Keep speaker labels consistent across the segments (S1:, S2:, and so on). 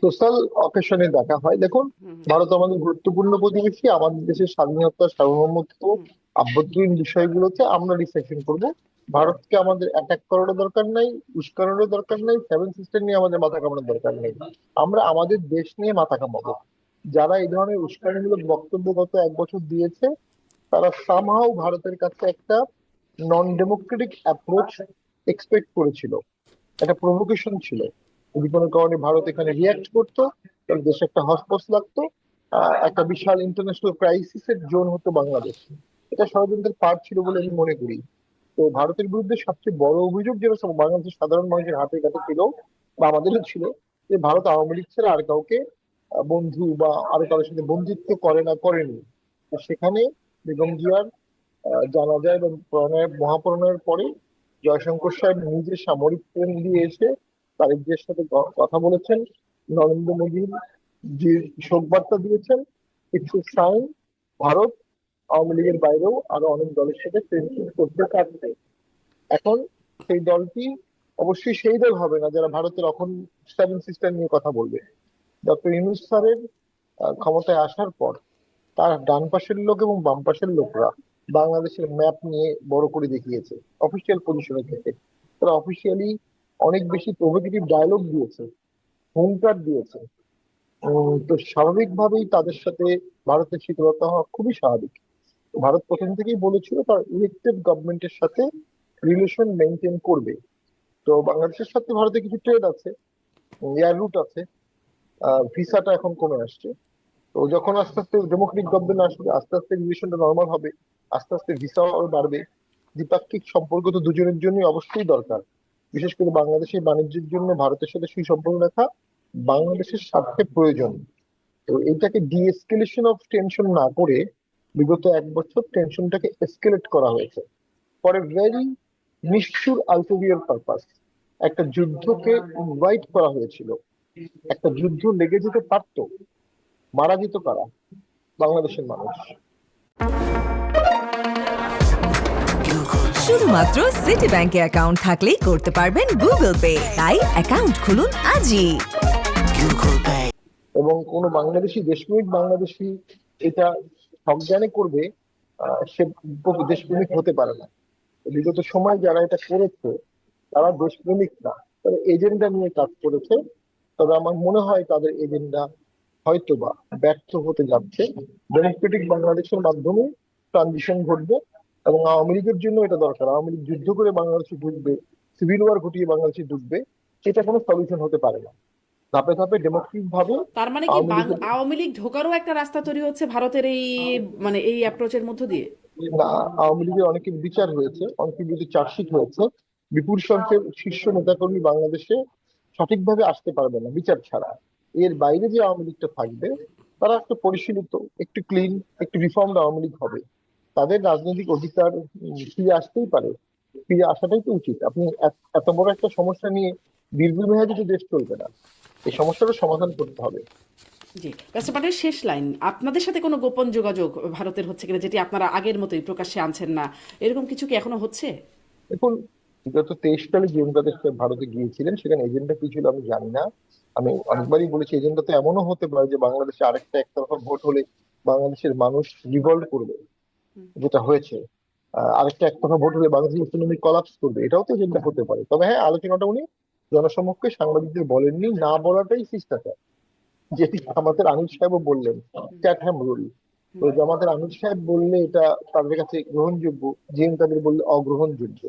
S1: Social অকেশনে দেখা হয়। দেখুন, ভারত আমাদের গুরুত্বপূর্ণ প্রতিবেশী। আমাদের দেশের স্বাধীনতা, সার্বভৌমত্ব, আভ্যন্তরীণ বিষয়গুলোতে আমরা রিফ্লেকশন করব। ভারতকে আমাদের অ্যাটাক করারও দরকার নাই, উস্কানোরও দরকার নাই, সেভেন সিস্টার নিয়ে আমাদের মাথা কামানোর দরকার নেই। আমরা আমাদের দেশ নিয়ে মাথা কামাবো। যারা এই ধরনের উস্কানিমূলক বক্তব্য গত 1 বছর দিয়েছে, তারা সামহাও ভারতের কাছে একটা নন ডেমোক্রেটিক অ্যাপ্রোচ এক্সপেক্ট করেছিল। একটা প্রভোকেশন ছিল। যদি কোনো কারণে ভারত এখানে রিয়াক্ট করতো, তাহলে দেশে একটা হসপস লাগতো, একটা বিশাল ইন্টারন্যাশনাল ক্রাইসিসের জোন হতো বাংলাদেশ। এটা ষড়যন্ত্রের পার্ট ছিল বলে আমি মনে করি। তো ভারতের বিরুদ্ধে সবচেয়ে বড় অভিযোগ যেটা বাংলাদেশের সাধারণ মানুষের হাতে কাছে ছিল, বা আমাদেরও ছিল, যে ভারত আওয়ামী লীগ ছাড়া আর কাউকে বন্ধু বা আরো কারোর সাথে বন্ধুত্ব করে না, করেনি। তো সেখানে বেগম জিয়ার জানাজা এবং মহাপ্রণয়ের পরে জয়শঙ্কর সাহেব নিজে সামরিক ট্রেন দিয়ে এসে তারেক জিয়ার সাথে কথা বলেছেন, নরেন্দ্র মোদীর যে শোক বার্তা দিয়েছেন। কিছু সাইন ভারত আওয়ামী লীগের বাইরেও আরো অনেক দলের সাথে ফ্রেন্ডশিপ করতে পারছে। এখন সেই দলটি অবশ্যই সেই দল হবে না যারা ভারতের এখন সেভেন সিস্টার নিয়ে কথা বলবে। ডক্টর ইউনূস স্যারের ক্ষমতায় আসার পর তার ডান পাশের লোক এবং বাম পাশের লোকরা বাংলাদেশের ম্যাপ নিয়ে বড় করে দেখিয়েছে অফিসিয়াল পজিশনের থেকে। তারা অফিসিয়ালি অনেক বেশি প্রভোকেটিভ ডায়লগ দিয়েছে, হুঙ্কার দিয়েছে। তো স্বাভাবিকভাবেই তাদের সাথে ভারতের শীতলতা হওয়া খুবই স্বাভাবিক। ভারত প্রথম থেকেই বলেছিল তার ইলেকটেড গভর্নমেন্টের সাথে রিলেশন মেনটেন করবে। তো বাংলাদেশের সাথে ভারতের কিছু ট্রেড আছে, এয়ার রুট আছে, ভিসাটা এখন কমে আসছে। তো যখন আস্তে আস্তে ডেমোক্রেটিক গভর্নমেন্ট আসবে, আস্তে আস্তে রিলেশনটা নর্মাল হবে, আস্তে আস্তে ভিসাও আরো বাড়বে। দ্বিপাক্ষিক সম্পর্ক তো দুজনের জন্যই অবশ্যই দরকার। বিশেষ করে বাংলাদেশের বাণিজ্যের জন্য ভারতের সাথে সুসম্পর্ক রাখা বাংলাদেশের স্বার্থে প্রয়োজন। তো এইটাকে ডিএসকেলেশন অফ টেনশন না করে বিগত 1 বছর টেনশনটাকে এসকেলেট করা হয়েছে ফর এ ভেরি নিষ্ঠুর আলটেরিয়র পারপাস। একটা যুদ্ধকে ইনভাইট করা হয়েছিল। একটা যুদ্ধ লেগে যেতে পারতো, মারা যেত কারা? বাংলাদেশের মানুষ।
S2: শুধুমাত্র সিটি ব্যাংকে অ্যাকাউন্ট থাকলেই করতে পারবেন গুগল পে। তাই অ্যাকাউন্ট খুলুন আজই।
S1: এবং কোনো বাংলাদেশি, দেশপ্রেমিক বাংলাদেশি এটা সজ্ঞানে করবে, সে দেশপ্রেমিক হতে পারে না। বিগত সময় যারা এটা করেছে তারা দেশপ্রেমিক না, তারা এজেন্ডা নিয়ে কাজ করেছে। তবে আমার মনে হয় তাদের এজেন্ডা হয়তোবা ব্যর্থ হতে যাচ্ছে। ডেমোক্রেটিক বাংলাদেশের মাধ্যমে ট্রানজিশন ঘটবে এবং আওয়ামী লীগের জন্য এটা দরকার। আওয়ামী লীগ যুদ্ধ করে বাংলাদেশে ঢুকবে, সিভিল ওয়ার ঘটিয়ে বাংলাদেশে ঢুকবে, এটা কোনো সলিউশন হতে পারে না। ধাপে ধাপে ডেমোক্রেটিক ভাবে
S3: তার মানে কি আওয়ামী লীগ ঢোকারও একটা রাস্তা তৈরি হচ্ছে ভারতের এই মানে এই অ্যাপ্রোচের মধ্য দিয়ে?
S1: না, আওয়ামী লীগের অনেকের বিচার হয়েছে, অনেকের বিরুদ্ধে চার্জশিট হয়েছে। বিপুল সংখ্যক শীর্ষ নেতাকর্মী বাংলাদেশে সঠিকভাবে আসতে পারবে না বিচার ছাড়া। এর বাইরে যে আওয়ামী লীগটা থাকবে, তারা একটা পরিশীলিত, একটু ক্লিন, একটু রিফর্মড আওয়ামী লীগ হবে। তাদের রাজনৈতিক অধিকার ফিরে আসতেই পারে, ফিরে আসাটাই তো উচিত। আপনি এত বড় একটা সমস্যা নিয়ে দীর্ঘমেয়াদী তো দেশ চলবে না। এই সমস্যাটা সমাধান করতে হবে।
S3: জি, ব্যারিস্টার পাটোয়ারি, শেষ লাইন, আপনাদের সাথে কোনো গোপন যোগাযোগ ভারতের হচ্ছে কিনা, যেটি আপনারা আগের মতোই প্রকাশ্যে আনছেন না, এরকম কিছু কি এখনো হচ্ছে?
S1: দেখুন, বিগত 23 সালে যে বাংলাদেশ ভারতে গিয়েছিলেন, সেখানে এজেন্ডা কি ছিল আমি জানি না। আমি অনেকবারই বলেছি, এজেন্ডা তো এমনও হতে পারে যে বাংলাদেশে আরেকটা একতরফা ভোট হলে বাংলাদেশের মানুষ রিভল্ট করবে, যেটা হয়েছে। আরেকটা একতরফা ভোট হলে বাংলাদেশের ইকোনমি কলাপস করবে, এটাও তো এজেন্ডা হতে পারে। তবে হ্যাঁ, আলোচনাটা উনি জনসমক্ষে সাংবাদিকদের বলেননি, না বলাটাই শিষ্টাচার, যেটি আমাদের আমির সাহেবও বললেন, চ্যাটহ্যাম রুল। তো জামাতের আমির সাহেব বললে এটা তাদের কাছে গ্রহণযোগ্য, জিএম তাদের বললে অগ্রহণযোগ্য।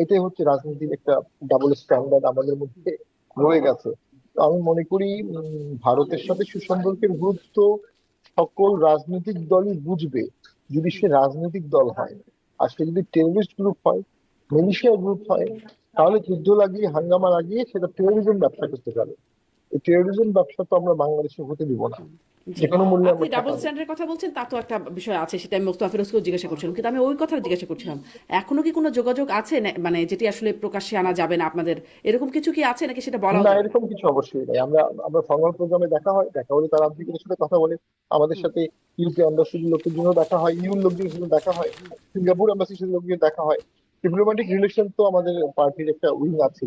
S1: এটাই হচ্ছে রাজনীতির একটা ডাবল স্ট্যান্ডার্ড আমাদের মধ্যে রয়ে গেছে। তো আমি মনে করি ভারতের সাথে সুসম্পর্কের গুরুত্ব সকল রাজনৈতিক দলই বুঝবে, যদি সে রাজনৈতিক দল হয়। আর সে যদি টেররিস্ট গ্রুপ হয়, মিলিশিয়া গ্রুপ হয়, তাহলে যুদ্ধ লাগিয়ে, হাঙ্গামা লাগিয়ে সেটা টেরোরিজম ব্যবসা করতে পারে। এই টেরোরিজম ব্যবসা তো আমরা বাংলাদেশে হতে দিব না,
S3: জি,
S1: যে কোনো মূল্যে
S3: আপনি
S1: আমরা
S3: ডাবল
S1: ঠেকাবো।
S3: স্ট্যান্ডার্ডের কথা বলছেন, তা তো একটা বিষয় আছে, সেটা আমি মোস্তফা ফিরোজকেও জিজ্ঞাসা করছিলাম, কিন্তু আমি ওই কথা জিজ্ঞাসা করছিলাম এখনো কি কোনো যোগাযোগ আছে মানে যেটি আসলে প্রকাশ্যে আনা যাবে না আপনাদের, এরকম কিছু কি আছে নাকি সেটা বলাও
S1: না,
S3: যাবে না?
S1: এরকম কিছু অবশ্যই নেই। আমরা আমরা ফর্মাল প্রোগ্রামে দেখা হয়, দেখা হলে তারা আমাদের সাথে কথা বলে। আমাদের সাথে ইউকে এম্বাসির লোকের জন্য দেখা হয়, ইউর লোকজনের সাথে দেখা হয়, সিঙ্গাপুর এম্বাসির সাথে লোকজন দেখা হয়। ডিপ্লোম্যাটিক রিলেশন তো আমাদের পার্টির একটা উইং আছে।